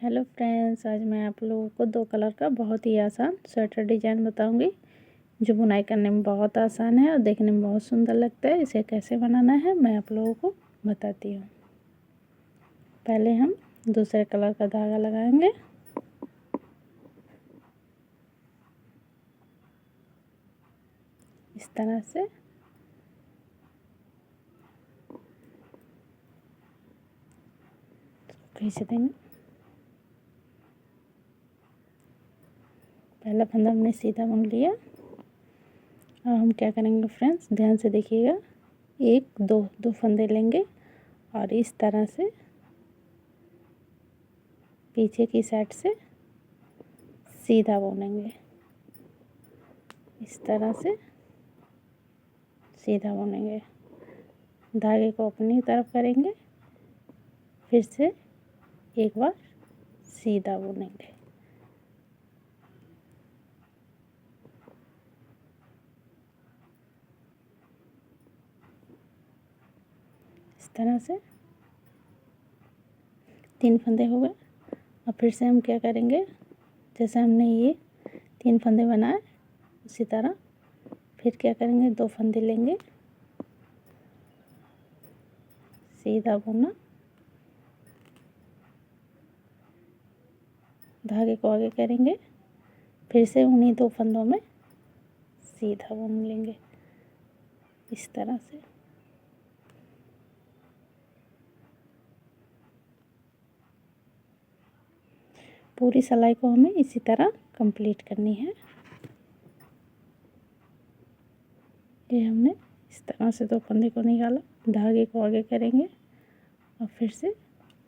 Hello friends, आज मैं आप लोगों को 2 कलर का बहुत ही आसान स्वेटर डिज़ाइन बताऊंगी जो बुनाई करने में बहुत आसान है और देखने में बहुत सुंदर लगता है। इसे कैसे बनाना है मैं आप लोगों को बताती हूँ। पहले हम दूसरे कलर का धागा लगाएंगे। इस तरह से खींच देंगे। पहला फंदा हमने सीधा बुन लिया। अब हम क्या करेंगे फ्रेंड्स, ध्यान से देखिएगा। दो फंदे लेंगे और इस तरह से पीछे की साइड से सीधा बुनेंगे। इस तरह से सीधा बुनेंगे। धागे को अपनी तरफ करेंगे, फिर से एक बार सीधा बुनेंगे। इस तरह से 3 फंदे हो गए। अब फिर से हम क्या करेंगे, जैसे हमने ये 3 फंदे बनाए उसी तरह फिर क्या करेंगे, 2 फंदे लेंगे, सीधा बुना, धागे को आगे करेंगे, फिर से उन्हीं 2 फंदों में सीधा बुन लेंगे। इस तरह से पूरी सिलाई को हमें इसी तरह कंप्लीट करनी है। ये हमने इस तरह से 2 फंदे को निकाला, धागे को आगे करेंगे और फिर से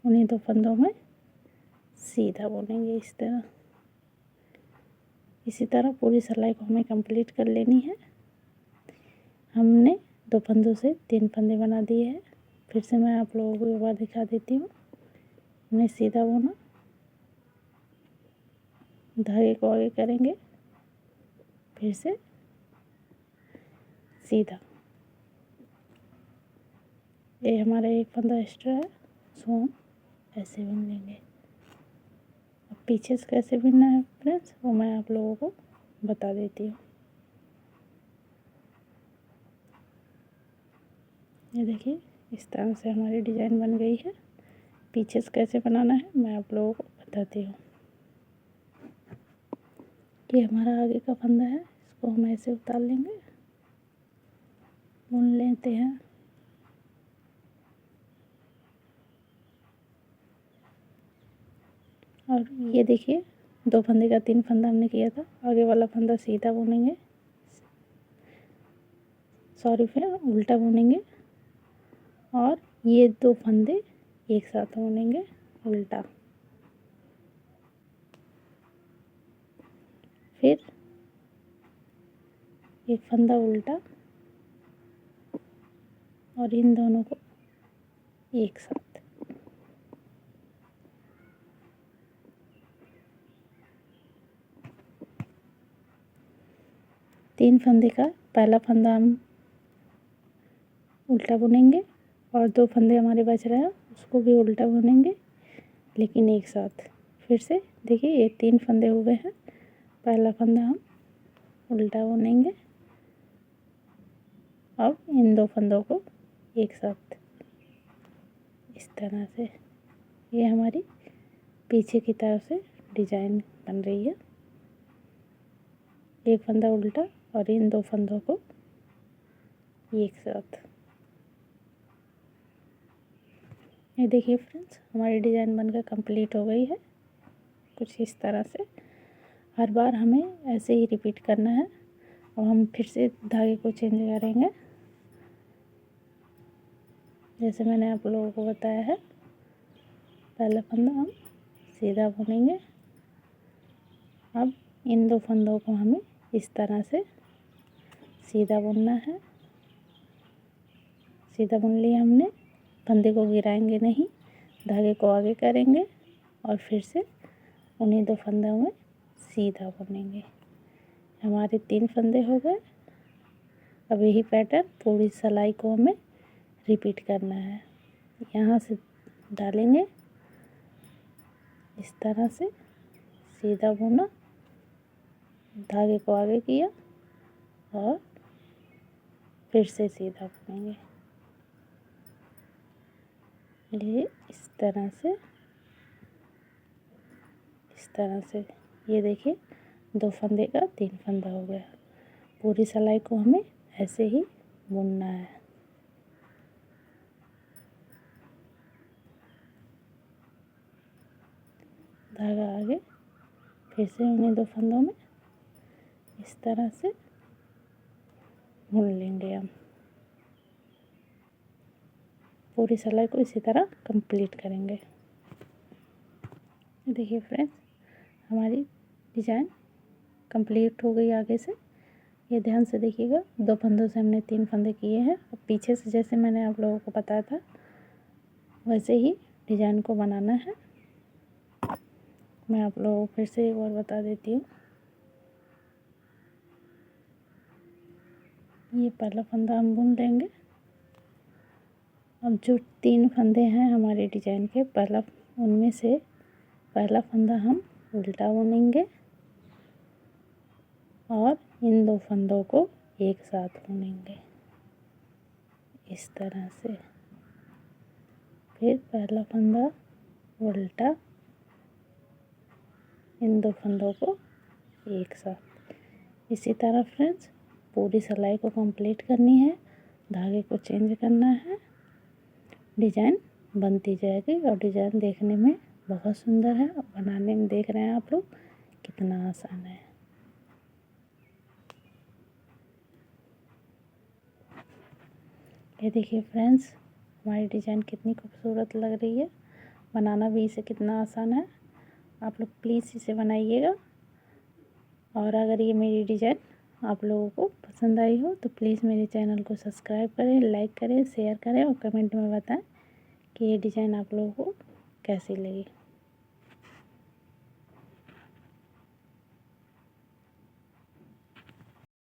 उन्हीं 2 फंदों में सीधा बुनेंगे। इसी तरह पूरी सिलाई को हमें कंप्लीट कर लेनी है। हमने 2 फंदों से 3 फंदे बना दिए हैं। फिर से मैं आप लोगों को एक बार दिखा देती हूँ। हमने सीधा बुना, धागे को आगे करेंगे, फिर से सीधा। ये हमारा एक फंदा एक्स्ट्रा है, उसको हम ऐसे बुन लेंगे। अब पीछे से कैसे बुनना है फ्रेंड्स, वो मैं आप लोगों को बता देती हूँ। ये देखिए, इस तरह से हमारी डिज़ाइन बन गई है। पीछे से कैसे बनाना है मैं आप लोगों को बताती हूँ। ये हमारा आगे का फंदा है, इसको हम ऐसे उतार लेंगे, बुन लेते हैं। और ये देखिए, 2 फंदे का 3 फंदा हमने किया था। आगे वाला फंदा सीधा बुनेंगे, फिर उल्टा बुनेंगे और ये 2 फंदे एक साथ बुनेंगे उल्टा। फिर एक फंदा उल्टा और इन दोनों को एक साथ। तीन फंदे का पहला फंदा हम उल्टा बुनेंगे और 2 फंदे हमारे बच रहे हैं उसको भी उल्टा बुनेंगे, लेकिन एक साथ। फिर से देखिए, ये 3 फंदे हो गए हैं। पहला फंदा हम उल्टा बुनेंगे, अब इन 2 फंदों को एक साथ। इस तरह से ये हमारी पीछे की तरफ से डिजाइन बन रही है। एक फंदा उल्टा और इन 2 फंदों को एक साथ। ये देखिए फ्रेंड्स, हमारी डिज़ाइन बनकर कंप्लीट हो गई है। कुछ इस तरह से हर बार हमें ऐसे ही रिपीट करना है। और हम फिर से धागे को चेंज करेंगे, जैसे मैंने आप लोगों को बताया है। पहला फंदा हम सीधा बुनेंगे, अब इन 2 फंदों को हमें इस तरह से सीधा बुनना है। सीधा बुन लिया हमने, फंदे को गिराएंगे नहीं, धागे को आगे करेंगे और फिर से उन्हीं 2 फंदों में सीधा बुनेंगे। हमारे 3 फंदे हो गए। अब यही पैटर्न पूरी सिलाई को हमें रिपीट करना है। यहाँ से डालेंगे इस तरह से सीधा बुना, धागे को आगे किया और फिर से सीधा बुनेंगे। ये इस तरह से ये देखिए 2 फंदे का 3 फंदा हो गया। पूरी सिलाई को हमें ऐसे ही बुनना है। धागा आगे, फिर से उन्हीं 2 फंदों में इस तरह से बुन लेंगे हम। पूरी सिलाई को इसी तरह कंप्लीट करेंगे। देखिए फ्रेंड्स, हमारी डिजाइन कंप्लीट हो गई आगे से। ये ध्यान से देखिएगा, 2 फंदों से हमने 3 फंदे किए हैं। अब पीछे से जैसे मैंने आप लोगों को बताया था वैसे ही डिजाइन को बनाना है। मैं आप लोगों को फिर से एक बार बता देती हूँ। ये पहला फंदा हम बुन लेंगे। अब जो 3 फंदे हैं हमारे डिजाइन के, उनमें से पहला फंदा हम उल्टा बुनेंगे और इन 2 फंदों को एक साथ बुनेंगे इस तरह से। फिर पहला फंदा उल्टा, इन 2 फंदों को एक साथ। इसी तरह फ्रेंड्स पूरी सिलाई को कंप्लीट करनी है। धागे को चेंज करना है, डिजाइन बनती जाएगी और डिजाइन देखने में बहुत सुंदर है और बनाने में देख रहे हैं आप लोग कितना आसान है। ये देखिए फ्रेंड्स, हमारी डिजाइन कितनी खूबसूरत लग रही है। बनाना भी इसे कितना आसान है। आप लोग प्लीज़ इसे बनाइएगा। और अगर ये मेरी डिजाइन आप लोगों को पसंद आई हो तो प्लीज़ मेरे चैनल को सब्सक्राइब करें, लाइक करें, शेयर करें और कमेंट में बताएं कि ये डिज़ाइन आप लोगों को कैसी लगी।